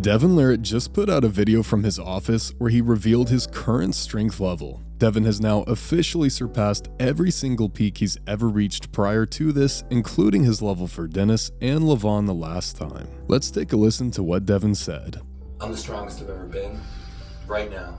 Devon LARRATT just put out a video from his office where he revealed his current strength level. Devon has now officially surpassed every single peak he's ever reached prior to this, including his level for Dennis and Levon the last time. Let's take a listen to what Devon said. I'm the strongest I've ever been, right now.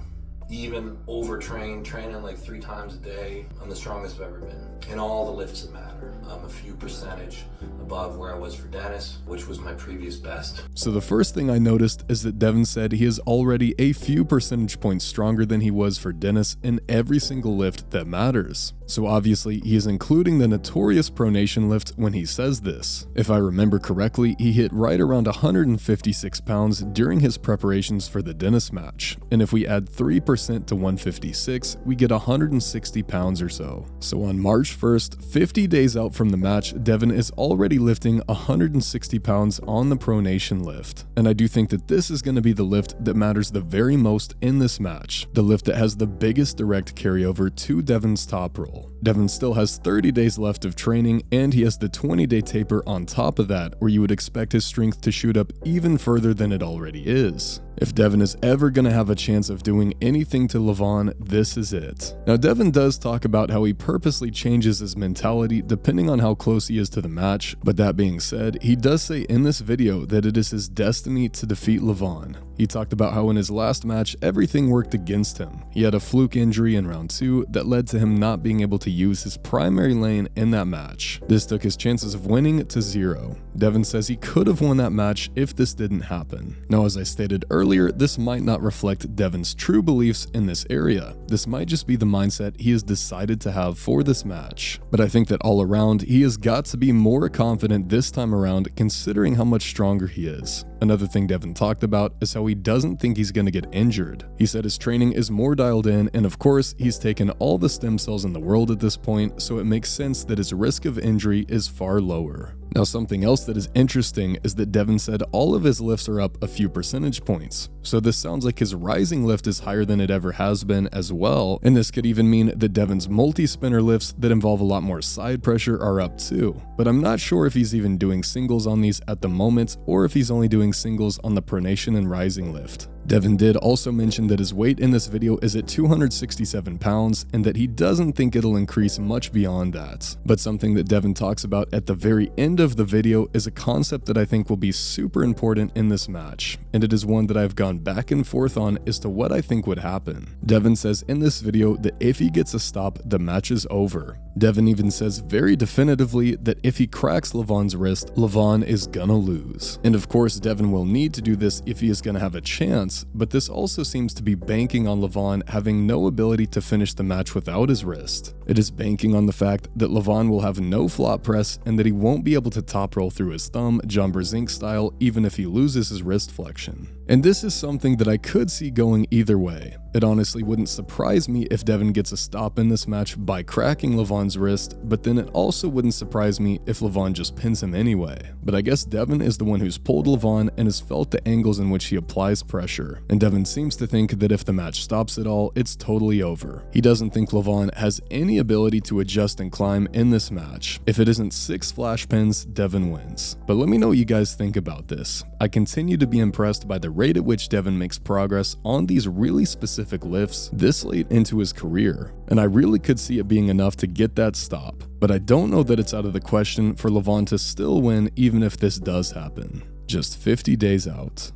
Even overtrained, training like 3 times a day. I'm the strongest I've ever been. In all the lifts that matter. I'm a few percentage above where I was for Dennis, which was my previous best. So the first thing I noticed is that Devon said he is already a few percentage points stronger than he was for Dennis in every single lift that matters. So obviously he is including the notorious pronation lift when he says this. If I remember correctly, he hit right around 156 pounds during his preparations for the Dennis match. And if we add 3% to 156, we get 160 pounds or so. So on March 1st, 50 days out from the match, Devon is already lifting 160 pounds on the pronation lift. And I do think that this is going to be the lift that matters the very most in this match. The lift that has the biggest direct carryover to Devon's top roll. Devon still has 30 days left of training, and he has the 20-day taper on top of that, where you would expect his strength to shoot up even further than it already is. If Devon is ever going to have a chance of doing anything to Levon, this is it. Now Devon does talk about how he purposely changes his mentality depending on how close he is to the match, but that being said, he does say in this video that it is his destiny to defeat Levon. He talked about how in his last match, everything worked against him. He had a fluke injury in round 2 that led to him not being able to use his primary lane in that match. This took his chances of winning to 0. Devon says he could have won that match if this didn't happen. Now, as I stated earlier, this might not reflect Devon's true beliefs in this area. This might just be the mindset he has decided to have for this match. But I think that all around, he has got to be more confident this time around considering how much stronger he is. Another thing Devon talked about is how he doesn't think he's going to get injured. He said his training is more dialed in, and of course, he's taken all the stem cells in the world at this point, so it makes sense that his risk of injury is far lower. Now, something else that is interesting is that Devon said all of his lifts are up a few percentage points. So this sounds like his rising lift is higher than it ever has been as well, and this could even mean that Devon's multi-spinner lifts that involve a lot more side pressure are up too. But I'm not sure if he's even doing singles on these at the moment, or if he's only doing singles on the pronation and rising lift. Devon did also mention that his weight in this video is at 267 pounds and that he doesn't think it'll increase much beyond that. But something that Devon talks about at the very end of the video is a concept that I think will be super important in this match, and it is one that I've gone back and forth on as to what I think would happen. Devon says in this video that if he gets a stop, the match is over. Devon even says very definitively that if he cracks Levon's wrist, Levon is gonna lose. And of course, Devon will need to do this if he is gonna have a chance, but this also seems to be banking on Levon having no ability to finish the match without his wrist. It is banking on the fact that Levon will have no flop press and that he won't be able to top roll through his thumb, Brzenk style, even if he loses his wrist flexion. And this is something that I could see going either way. It honestly wouldn't surprise me if Devon gets a stop in this match by cracking Levon's wrist, but then it also wouldn't surprise me if Levon just pins him anyway. But I guess Devon is the one who's pulled Levon and has felt the angles in which he applies pressure. And Devon seems to think that if the match stops at all, it's totally over. He doesn't think Levon has any ability to adjust and climb in this match. If it isn't 6 flash pins, Devon wins. But let me know what you guys think about this. I continue to be impressed by the rate at which Devon makes progress on these really specific lifts this late into his career, and I really could see it being enough to get that stop. But I don't know that it's out of the question for Levon to still win even if this does happen. Just 50 days out.